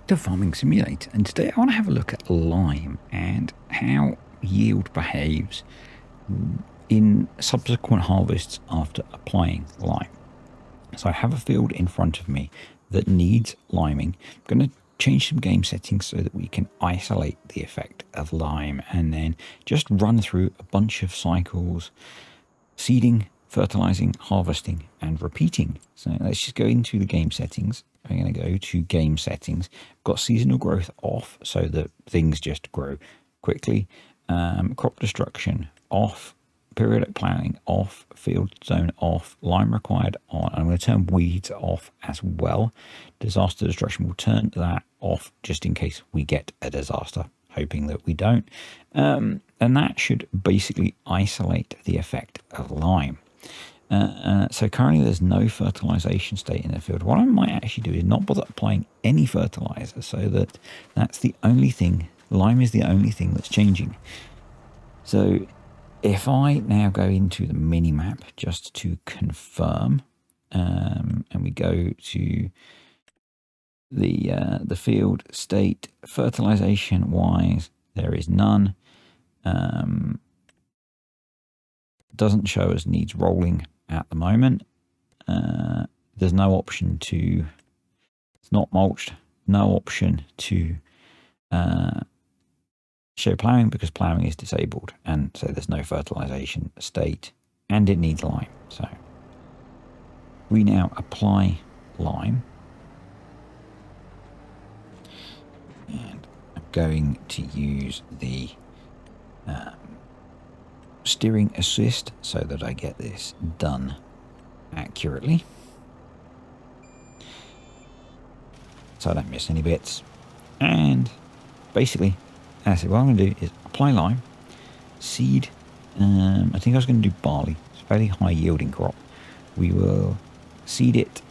to Farming Simulator, and today I want to have a look at lime and how yield behaves in subsequent harvests after applying lime. So I have a field in front of me that needs liming. I'm going to change some game settings so that we can isolate the effect of lime and then just run through a bunch of cycles: seeding, fertilizing, harvesting, and repeating. So let's just go into the game settings. I'm going to go to game settings. Got seasonal growth off so that things just grow quickly. Crop destruction off. Periodic planting off. Field zone off. Lime required on. I'm going to turn weeds off as well. Disaster destruction will turn that off just in case we get a disaster, hoping that we don't. And that should basically isolate the effect of lime. So currently there's no fertilization state in the field. What I might actually do is not bother applying any fertilizer, so that's the only thing. Lime is the only thing that's changing. So if I now go into the mini map just to confirm, and we go to the field state, fertilization wise, there is none. Doesn't show us needs rolling at the moment. There's no option to, it's not mulched, no option to show ploughing because ploughing is disabled, and so there's no fertilization state, and it needs lime. So we now apply lime, and I'm going to use the steering assist so that I get this done accurately, so I don't miss any bits. And basically, as I said, what I'm going to do is apply lime, seed. I think I was going to do barley. It's a fairly high yielding crop. We will seed it,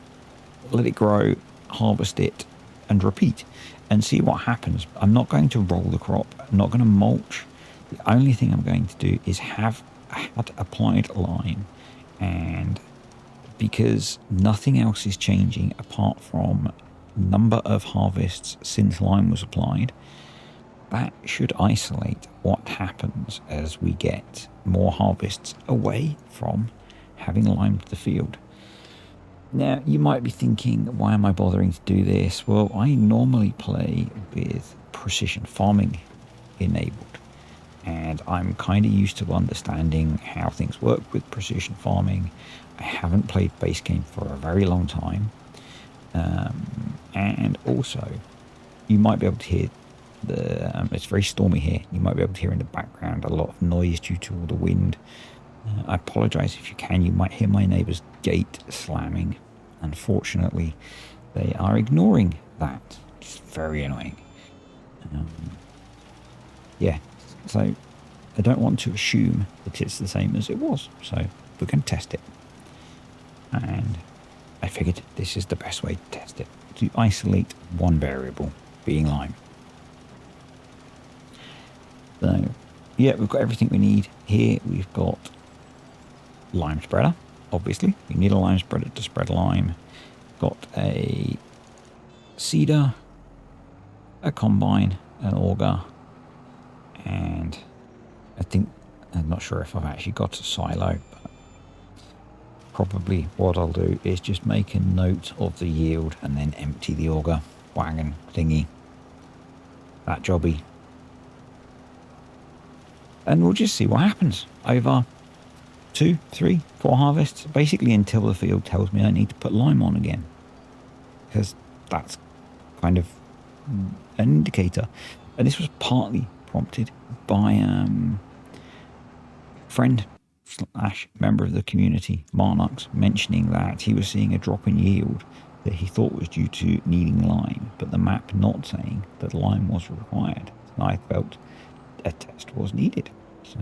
let it grow, harvest it, and repeat, and see what happens. I'm not going to roll the crop. I'm not going to mulch. The only thing I'm going to do is have had applied lime, and because nothing else is changing apart from number of harvests since lime was applied, that should isolate what happens as we get more harvests away from having limed the field. Now, you might be thinking, why am I bothering to do this? Well, I normally play with precision farming enabled, and I'm kind of used to understanding how things work with precision farming. I haven't played base game for a very long time. And also, you might be able to hear it's very stormy here. You might be able to hear in the background a lot of noise due to all the wind. I apologize if you can. You might hear my neighbor's gate slamming. Unfortunately, they are ignoring that. It's very annoying. Yeah, so I don't want to assume that it's the same as it was. So we're going to test it. And I figured this is the best way to test it, to isolate one variable, being lime. So, yeah, we've got everything we need here. We've got lime spreader, obviously. We need a lime spreader to spread lime. Got a seeder, a combine, an auger, and I think, I'm not sure if I've actually got a silo, but probably what I'll do is just make a note of the yield and then empty the auger wagon thingy. That jobby. And we'll just see what happens over 2, 3, 4 harvests, basically until the field tells me I need to put lime on again, because that's kind of an indicator. And this was partly prompted by friend / member of the community, Marnux, mentioning that he was seeing a drop in yield that he thought was due to needing lime, but the map not saying that lime was required. And I felt a test was needed. So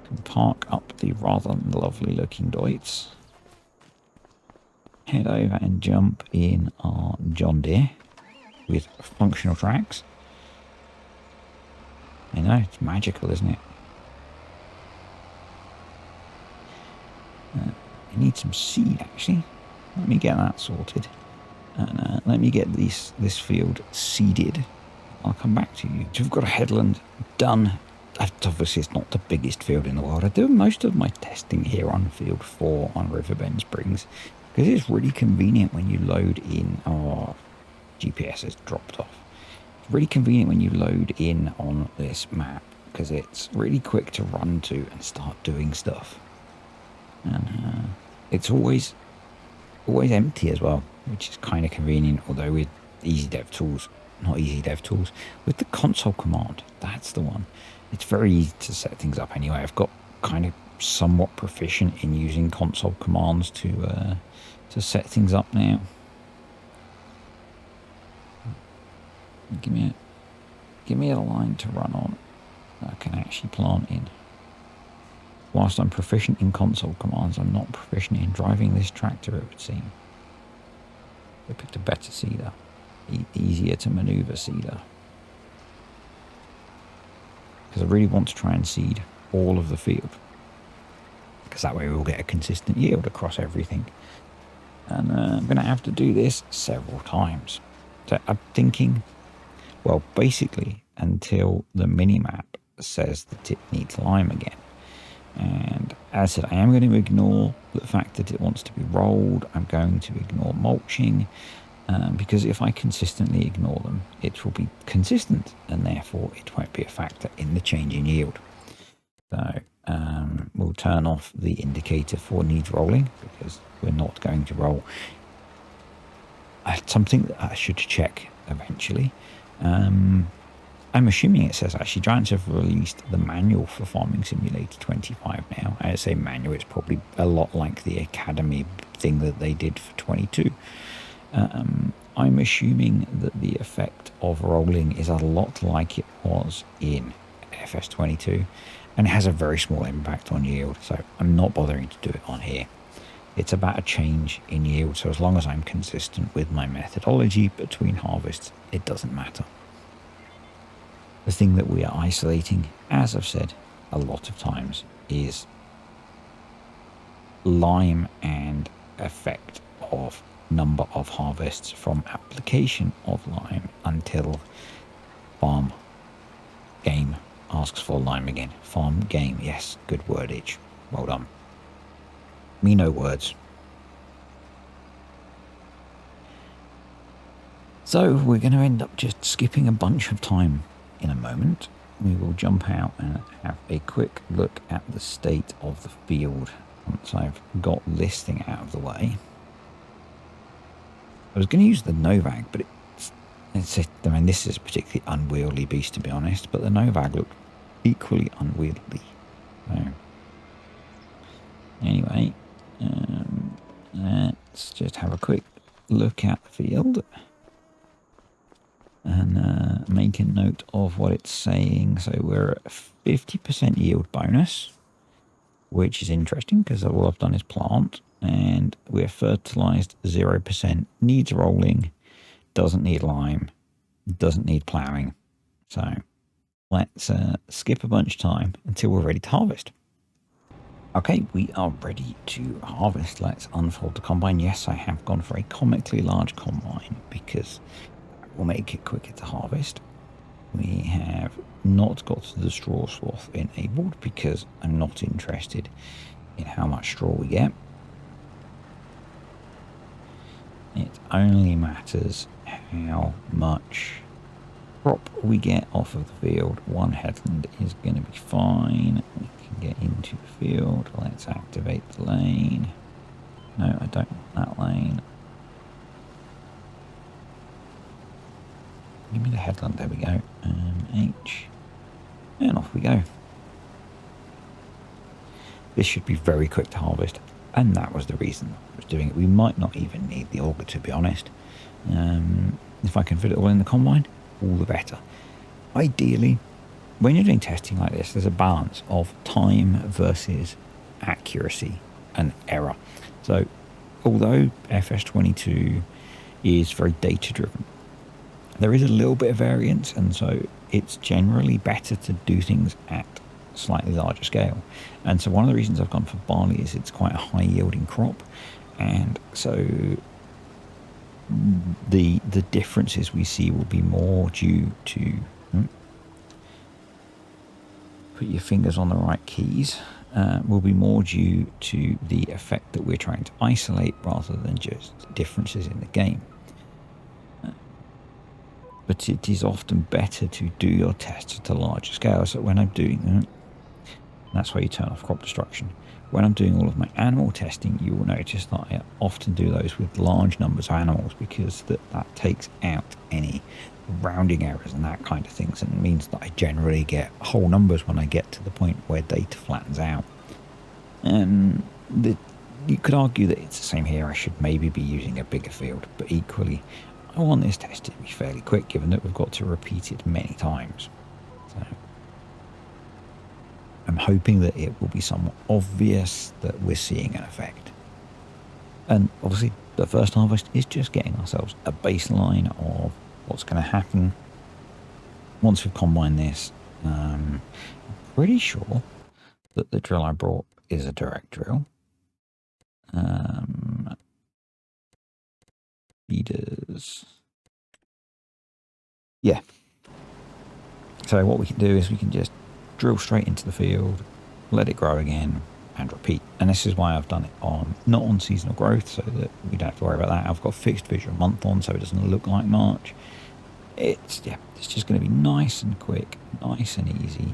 can park up the rather lovely looking Deutz, head over and jump in our John Deere with functional tracks. I know, it's magical, isn't it? I need some seed, actually. Let me get that sorted. And let me get this field seeded. I'll come back to you. So we've got a headland done. Obviously, it's not the biggest field in the world. I do most of my testing here on field 4 on Riverbend Springs because it's really convenient when you load in. Oh, GPS has dropped off. It's really convenient when you load in on this map because it's really quick to run to and start doing stuff. And it's always empty as well, which is kind of convenient, although with easy dev tools, not easy dev tools, with the console command, that's the one. It's very easy to set things up anyway. I've got kind of somewhat proficient in using console commands to set things up now. Give me a line to run on that I can actually plant in. Whilst I'm proficient in console commands, I'm not proficient in driving this tractor, it would seem. They picked a better seeder. Easier to maneuver seeder. Because I really want to try and seed all of the field. Because that way we'll get a consistent yield across everything. And I'm going to have to do this several times. So I'm thinking, well, basically until the mini-map says that it needs lime again. And as I said, I am going to ignore the fact that it wants to be rolled. I'm going to ignore mulching because if I consistently ignore them, it will be consistent and therefore it won't be a factor in the change in yield. So we'll turn off the indicator for needs rolling because we're not going to roll. Something that I should check eventually. I'm assuming it says actually Giants have released the manual for Farming Simulator 25 now. I say manual, it's probably a lot like the Academy thing that they did for 22. I'm assuming that the effect of rolling is a lot like it was in FS22 and it has a very small impact on yield, so I'm not bothering to do it on here. It's about a change in yield, so as long as I'm consistent with my methodology between harvests, it doesn't matter. The thing that we are isolating, as I've said a lot of times, is lime and effect of number of harvests from application of lime until farm game asks for lime again. Farm game, yes, good wordage. Well done. Me no words. So we're going to end up just skipping a bunch of time. In a moment, we will jump out and have a quick look at the state of the field once I've got this thing out of the way. I was going to use the Novag, but I mean, this is a particularly unwieldy beast, to be honest, but the Novag looked equally unwieldy. So, anyway, let's just have a quick look at the field. And make a note of what it's saying. So we're at 50% yield bonus, which is interesting because all I've done is plant, and we're fertilized 0%, needs rolling, doesn't need lime, doesn't need ploughing. So let's skip a bunch of time until we're ready to harvest. Okay, we are ready to harvest. Let's unfold the combine. Yes, I have gone for a comically large combine because will make it quicker to harvest. We have not got the straw swath enabled because I'm not interested in how much straw we get. It only matters how much crop we get off of the field. One headland is going to be fine. We can get into the field. Let's activate the lane. No, I don't want that lane. Give me the headland, there we go. H. And off we go. This should be very quick to harvest, and that was the reason I was doing it. We might not even need the auger, to be honest. If I can fit it all in the combine, all the better. Ideally, when you're doing testing like this, there's a balance of time versus accuracy and error. So, although FS22 is very data-driven, there is a little bit of variance, and so it's generally better to do things at slightly larger scale. And so one of the reasons I've gone for barley is it's quite a high yielding crop, and so the differences we see will be more due to put your fingers on the right keys, will be more due to the effect that we're trying to isolate rather than just differences in the game. But it is often better to do your tests at a larger scale. So when I'm doing them, that's why you turn off crop destruction. When I'm doing all of my animal testing, you will notice that I often do those with large numbers of animals, because that takes out any rounding errors and that kind of things, and it means that I generally get whole numbers when I get to the point where data flattens out. And you could argue that it's the same here. I should maybe be using a bigger field, but equally I want this test to be fairly quick, given that we've got to repeat it many times. So I'm hoping that it will be somewhat obvious that we're seeing an effect. And obviously the first harvest is just getting ourselves a baseline of what's going to happen once we've combined this. I'm pretty sure that the drill I brought is a direct drill. Feeders. Yeah. So what we can do is we can just drill straight into the field, let it grow again, and repeat. And this is why I've done it not on seasonal growth, so that we don't have to worry about that. I've got fixed visual month on, so it doesn't look like March. It's just going to be nice and quick, nice and easy.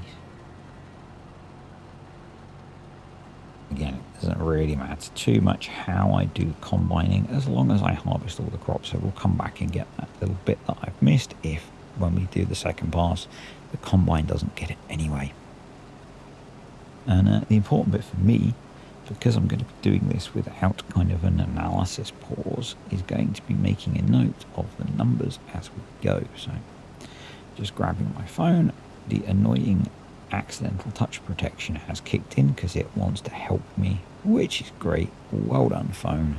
Again, it doesn't really matter too much how I do combining, as long as I harvest all the crops. So we'll come back and get that little bit that I've missed if, when we do the second pass, the combine doesn't get it anyway. And the important bit for me, because I'm going to be doing this without kind of an analysis pause, is going to be making a note of the numbers as we go. So just grabbing my phone, the annoying accidental touch protection has kicked in because it wants to help me, which is great. Well done, phone.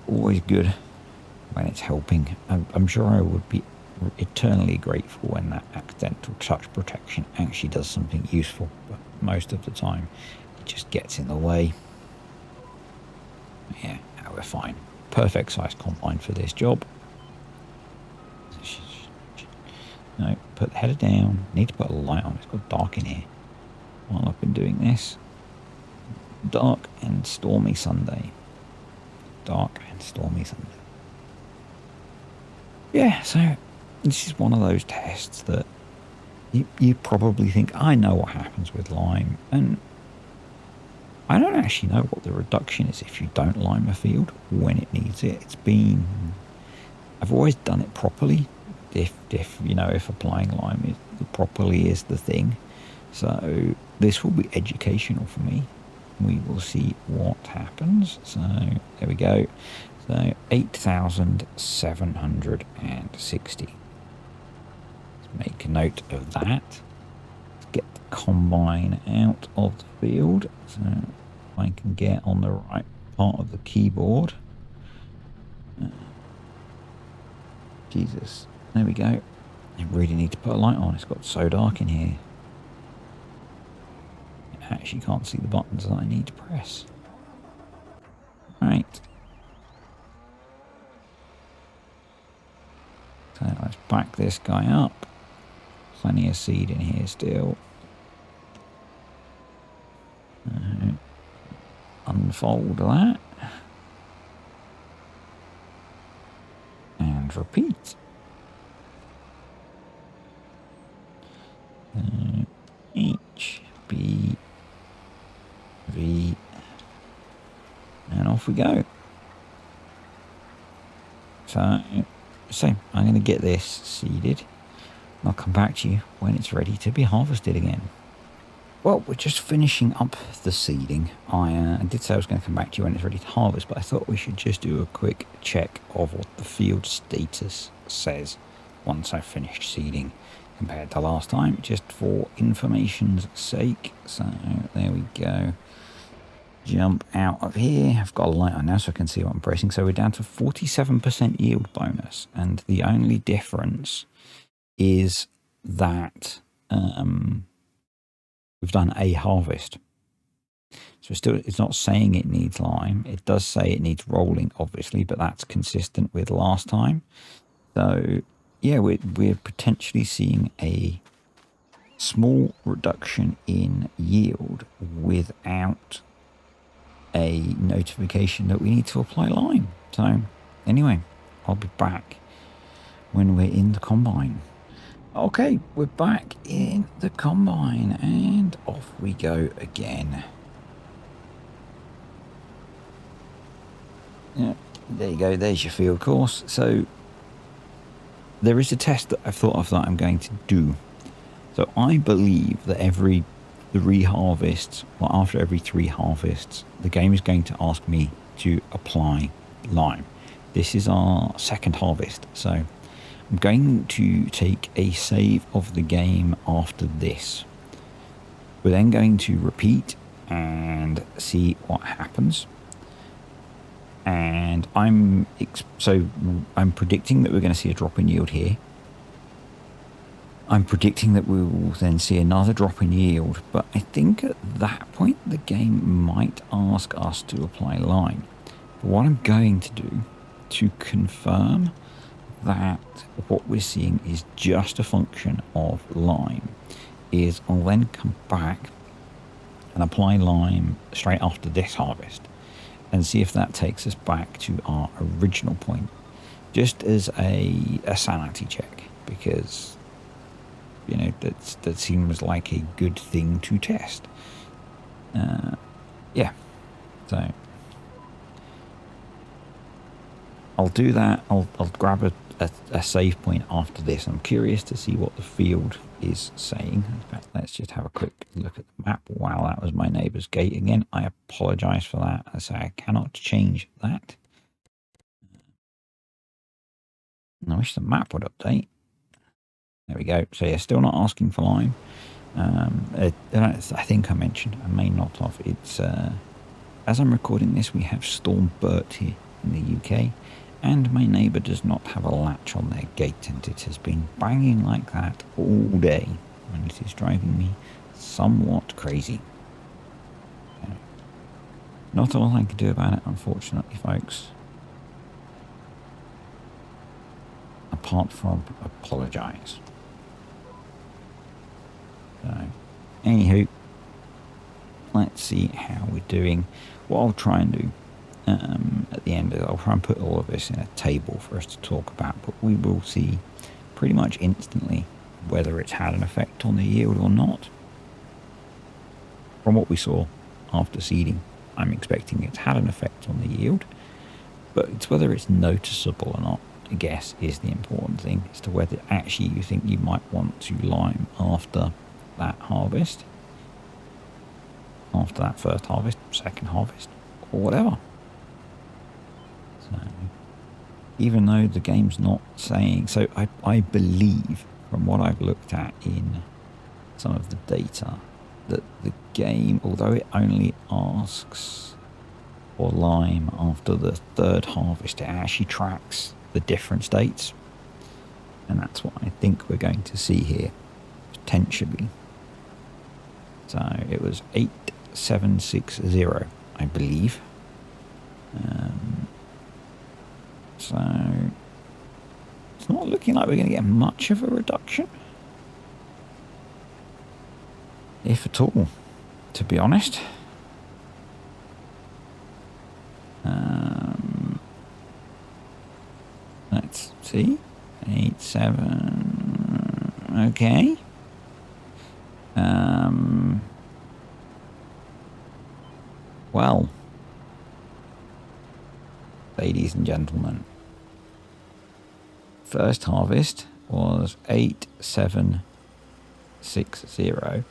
Always good when it's helping. I'm sure I would be eternally grateful when that accidental touch protection actually does something useful, but most of the time it just gets in the way. Yeah, we're fine. Perfect size combine for this job. No, put the header down. Need to put a light on. It's got dark in here while I've been doing this. Dark and stormy Sunday. Dark and stormy Sunday. Yeah, so this is one of those tests that you probably think, I know what happens with lime. And I don't actually know what the reduction is if you don't lime a field when it needs it. I've always done it properly. If applying lime properly is the thing. So this will be educational for me. We will see what happens. So there we go. So 8,760. Let's make a note of that. Let's get the combine out of the field. So I can get on the right part of the keyboard. Jesus. There we go. I really need to put a light on. It's got so dark in here. I actually can't see the buttons that I need to press. Right. So let's back this guy up. Plenty of seed in here still. Unfold that. And repeat. H, B, V, and off we go. So I'm going to get this seeded. I'll come back to you when it's ready to be harvested again. Well, we're just finishing up the seeding. I did say I was going to come back to you when it's ready to harvest, but I thought we should just do a quick check of what the field status says once I've finished seeding compared to last time, just for information's sake. So there we go. Jump out of here. I've got a light on now so I can see what I'm pressing. So we're down to 47% yield bonus, and the only difference is that we've done a harvest. So it's not saying it needs lime. It does say it needs rolling, obviously, but that's consistent with last time. So yeah, we're potentially seeing a small reduction in yield without a notification that we need to apply lime. So anyway, I'll be back when we're in the combine. Okay, we're back in the combine and off we go again. Yeah, there you go. There's your field course. So there is a test that I've thought of that I'm going to do. So I believe that every 3 harvests, or after every 3 harvests, the game is going to ask me to apply lime. This is our 2nd harvest. So I'm going to take a save of the game after this. We're then going to repeat and see what happens. And I'm predicting that we're going to see a drop in yield here. I'm predicting that we will then see another drop in yield, but I think at that point the game might ask us to apply lime. But what I'm going to do to confirm that what we're seeing is just a function of lime is I'll then come back and apply lime straight after this harvest and see if that takes us back to our original point, just as a sanity check, because you know that seems like a good thing to test. Yeah, so I'll do that. I'll grab a save point after this. I'm curious to see what the field is saying. In fact, let's just have a quick look at the map. Wow, that was my neighbour's gate again. I apologise for that. I say I cannot change that. I wish the map would update. There we go. So yeah, still not asking for lime. I think I mentioned, I may not have. It's as I'm recording this, we have Storm Bert here in the UK, and my neighbour does not have a latch on their gate, and it has been banging like that all day, and it is driving me somewhat crazy. Not all I can do about it, unfortunately, folks. Apart from apologise. So, anywho, let's see how we're doing. What I'll try and do at the end, I'll try and put all of this in a table for us to talk about, but we will see pretty much instantly whether it's had an effect on the yield or not. From what we saw after seeding, I'm expecting it's had an effect on the yield, but it's whether it's noticeable or not, I guess, is the important thing as to whether actually you think you might want to lime after that harvest, after that first harvest, second harvest, or whatever. So even though the game's not saying, so I believe from what I've looked at in some of the data that the game, although it only asks for lime after the 3rd harvest, it actually tracks the different states, and that's what I think we're going to see here potentially. So it was 8760, I believe. So it's not looking like we're going to get much of a reduction, if at all, to be honest. Let's see. 87. Okay. Well, ladies and gentlemen, first harvest was 8760.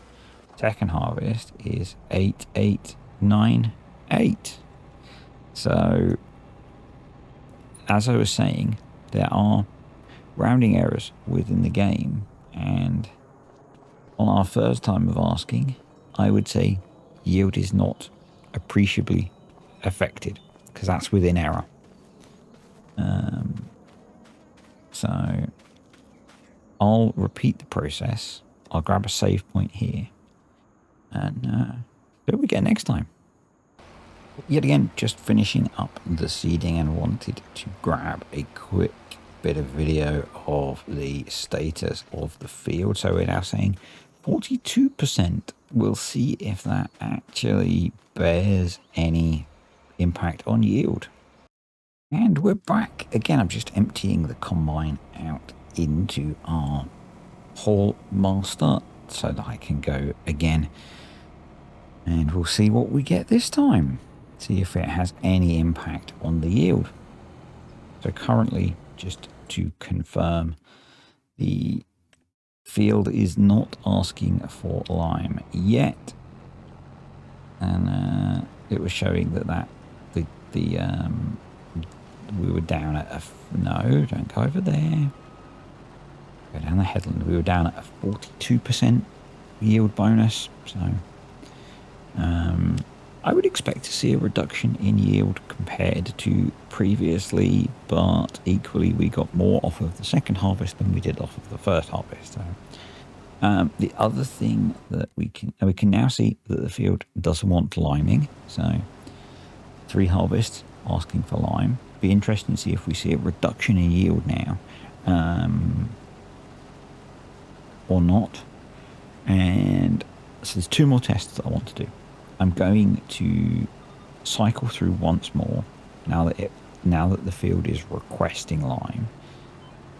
Second harvest is 8898. So, as I was saying, there are rounding errors within the game, and on our first time of asking, I would say yield is not appreciably affected, because that's within error. So I'll repeat the process. I'll grab a save point here, and what do we get next time? Yet again, just finishing up the seeding and wanted to grab a quick bit of video of the status of the field. So we're now saying 42%. We'll see if that actually bears any impact on yield. And we're back. Again, I'm just emptying the combine out into our Hall Master so that I can go again. And we'll see what we get this time. See if it has any impact on the yield. So currently, just to confirm, the field is not asking for lime yet. And it was showing that we were down at no, don't go over there. Go down the headland. We were down at a 42% yield bonus. So I would expect to see a reduction in yield compared to previously, but equally we got more off of the second harvest than we did off of the first harvest. So the other thing that we can now see that the field doesn't want liming. So 3 harvests asking for lime. Be interesting to see if we see a reduction in yield now or not. And so there's 2 more tests that I want to do. I'm going to cycle through once more now that the field is requesting lime,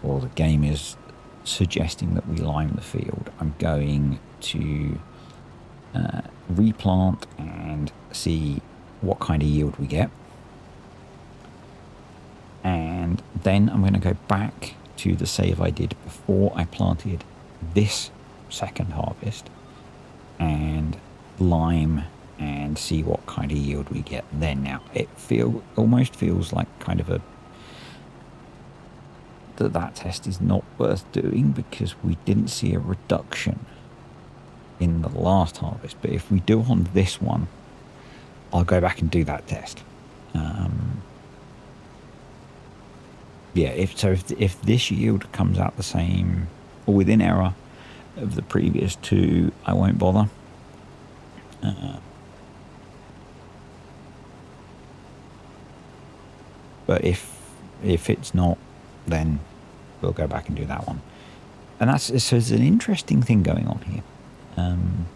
or the game is suggesting that we lime the field. I'm going to replant and see what kind of yield we get. And then I'm going to go back to the save I did before I planted this second harvest and lime and see what kind of yield we get then. Now it almost feels like kind of that test is not worth doing because we didn't see a reduction in the last harvest, but if we do on this one, I'll go back and do that test. Yeah, if this yield comes out the same or within error of the previous 2, I won't bother. But if it's not, then we'll go back and do that one. And so there's an interesting thing going on here. And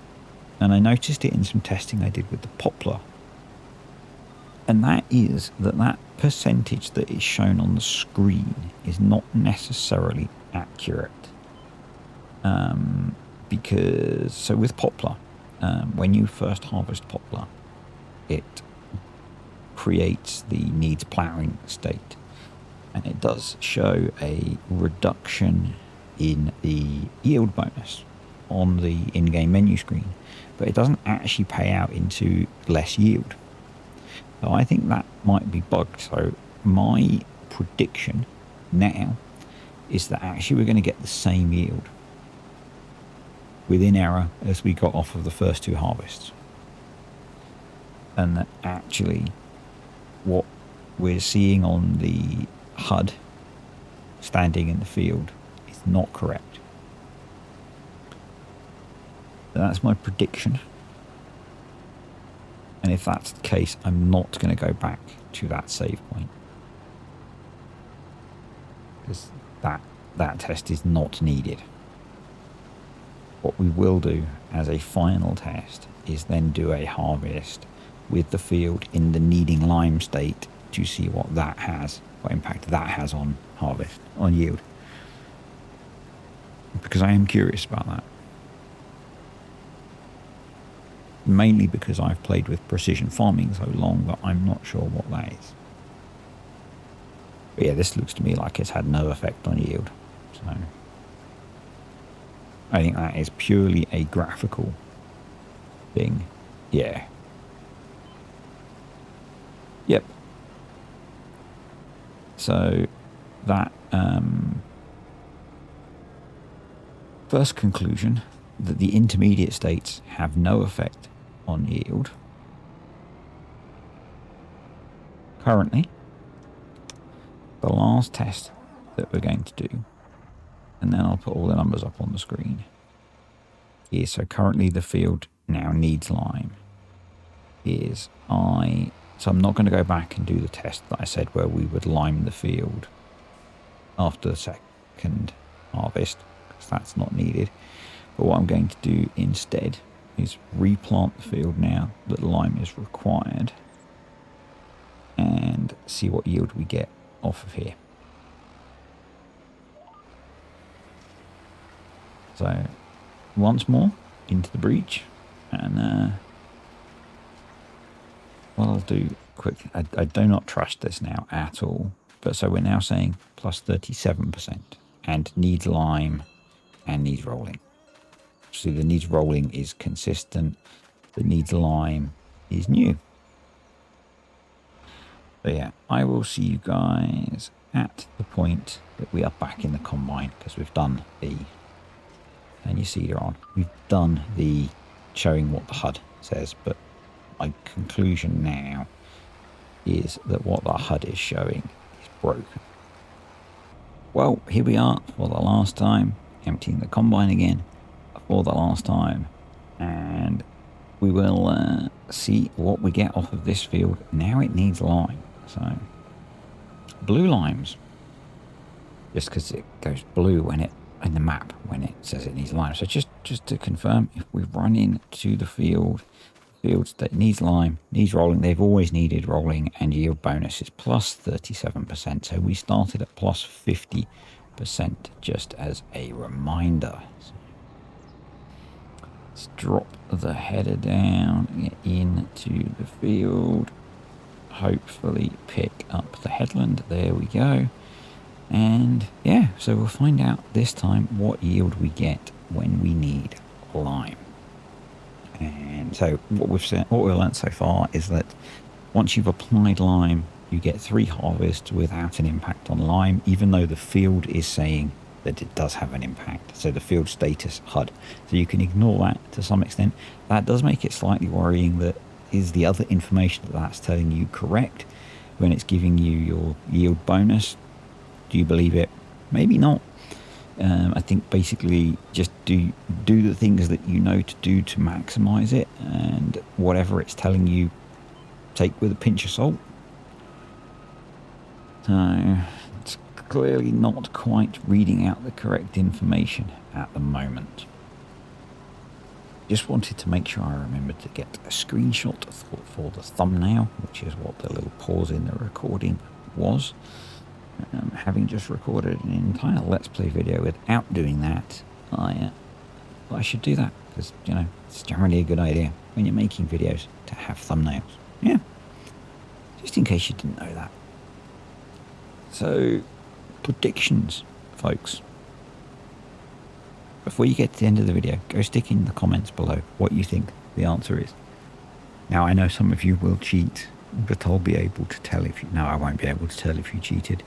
I noticed it in some testing I did with the poplar. And that is that percentage that is shown on the screen is not necessarily accurate. Because, so with poplar, when you first harvest poplar, it creates the needs ploughing state. And it does show a reduction in the yield bonus on the in-game menu screen. But it doesn't actually pay out into less yield. So I think that might be bugged. So my prediction now is that actually we're going to get the same yield within error as we got off of the first 2 harvests. And that actually what we're seeing on the HUD standing in the field is not correct. That's my prediction. And if that's the case, I'm not going to go back to that save point. Because that test is not needed. What we will do as a final test is then do a harvest with the field in the needing lime state to see what impact that has on harvest, on yield. Because I am curious about that. Mainly because I've played with precision farming so long that I'm not sure what that is. But yeah, this looks to me like it's had no effect on yield. So I think that is purely a graphical thing. Yeah. Yep. So that first conclusion, that the intermediate states have no effect on yield. Currently, the last test that we're going to do, and then I'll put all the numbers up on the screen, is so currently the field now needs lime, is I So I'm not going to go back and do the test that I said where we would lime the field after the second harvest, because that's not needed. But what I'm going to do instead is replant the field now that lime is required and see what yield we get off of here. So once more into the breach, and what I'll do quick, I do not trust this now at all, but so we're now saying plus 37% and needs lime and needs rolling. See, the needs rolling is consistent, the needs lime is new. But yeah, I will see you guys at the point that we are back in the combine, because we've done the, and you see here on, we've done the showing what the HUD says, but my conclusion now is that what the HUD is showing is broken. Well, here we are for the last time, emptying the combine again for the last time, and we will see what we get off of this field. Now it needs lime, so blue limes, just because it goes blue when it in the map when it says it needs lime. So just to confirm, if we run into the fields that needs lime, needs rolling, they've always needed rolling, and yield bonus is plus 37%. So we started at plus 50%, just as a reminder. So let's drop the header down, get into the field, hopefully pick up the headland. There we go. And yeah, so we'll find out this time what yield we get when we need lime. And so what we've learned so far is that once you've applied lime, you get 3 harvests without an impact on lime, even though the field is saying that it does have an impact. So the field status HUD. So you can ignore that to some extent. That does make it slightly worrying that is the other information that that's telling you correct when it's giving you your yield bonus. Do you believe it? Maybe not. I think basically just do the things that you know to do to maximize it, and whatever it's telling you, take with a pinch of salt. So it's clearly not quite reading out the correct information at the moment. Just wanted to make sure I remembered to get a screenshot for the thumbnail, which is what the little pause in the recording was. Having just recorded an entire Let's Play video without doing that, I should do that, because, you know, it's generally a good idea when you're making videos to have thumbnails. Yeah, just in case you didn't know that. So, predictions, folks. Before you get to the end of the video, go stick in the comments below what you think the answer is. Now, I know some of you will cheat, but I'll be able to tell if you... No, I won't be able to tell if you cheated.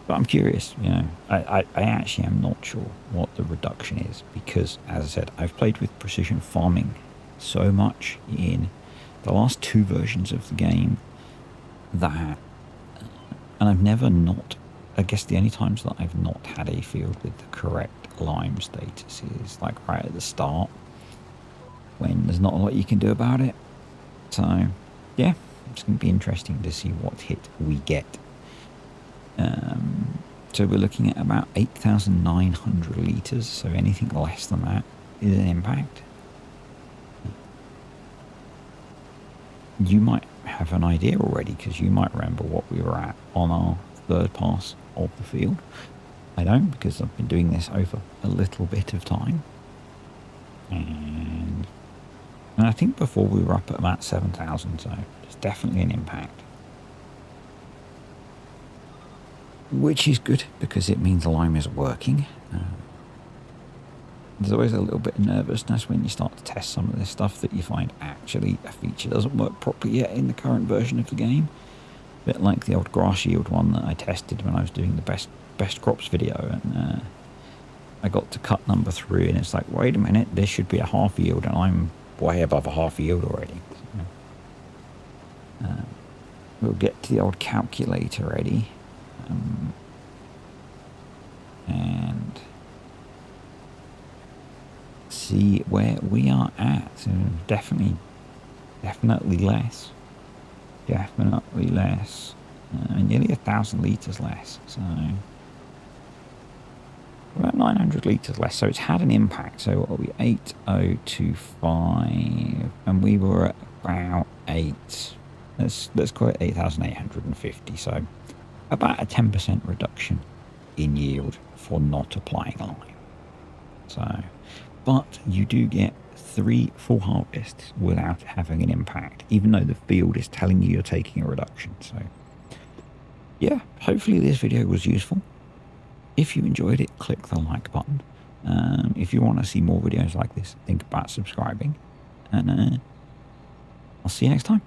But I'm curious, you know. I actually am not sure what the reduction is, because, as I said, I've played with precision farming so much in the last 2 versions of the game that... And I've never not... I guess the only times that I've not had a field with the correct lime status is like right at the start, when there's not a lot you can do about it. So... yeah, it's going to be interesting to see what hit we get. So we're looking at about 8,900 litres, so anything less than that is an impact. You might have an idea already, because you might remember what we were at on our 3rd pass of the field. I don't, because I've been doing this over a little bit of time. And I think before we were up at about 7,000, so it's definitely an impact. Which is good, because it means the lime is working. There's always a little bit of nervousness when you start to test some of this stuff, that you find actually a feature doesn't work properly yet in the current version of the game. A bit like the old grass yield one that I tested when I was doing the best crops video, and I got to cut number 3, and it's like, wait a minute, this should be a half yield, and I'm way above a half yield already. So, we'll get to the old calculator ready, and see where we are at. So definitely less. definitely less. Nearly 1,000 litres less. So about 900 litres less. So it's had an impact. So what are we? 8025, and we were at about 8. Let's call it 8,850. So about a 10% reduction in yield for not applying a lime. So, but you do get 3 full harvests without having an impact, even though the field is telling you you're taking a reduction. So yeah, hopefully this video was useful. If you enjoyed it, click the like button. If you want to see more videos like this, think about subscribing, and I'll see you next time.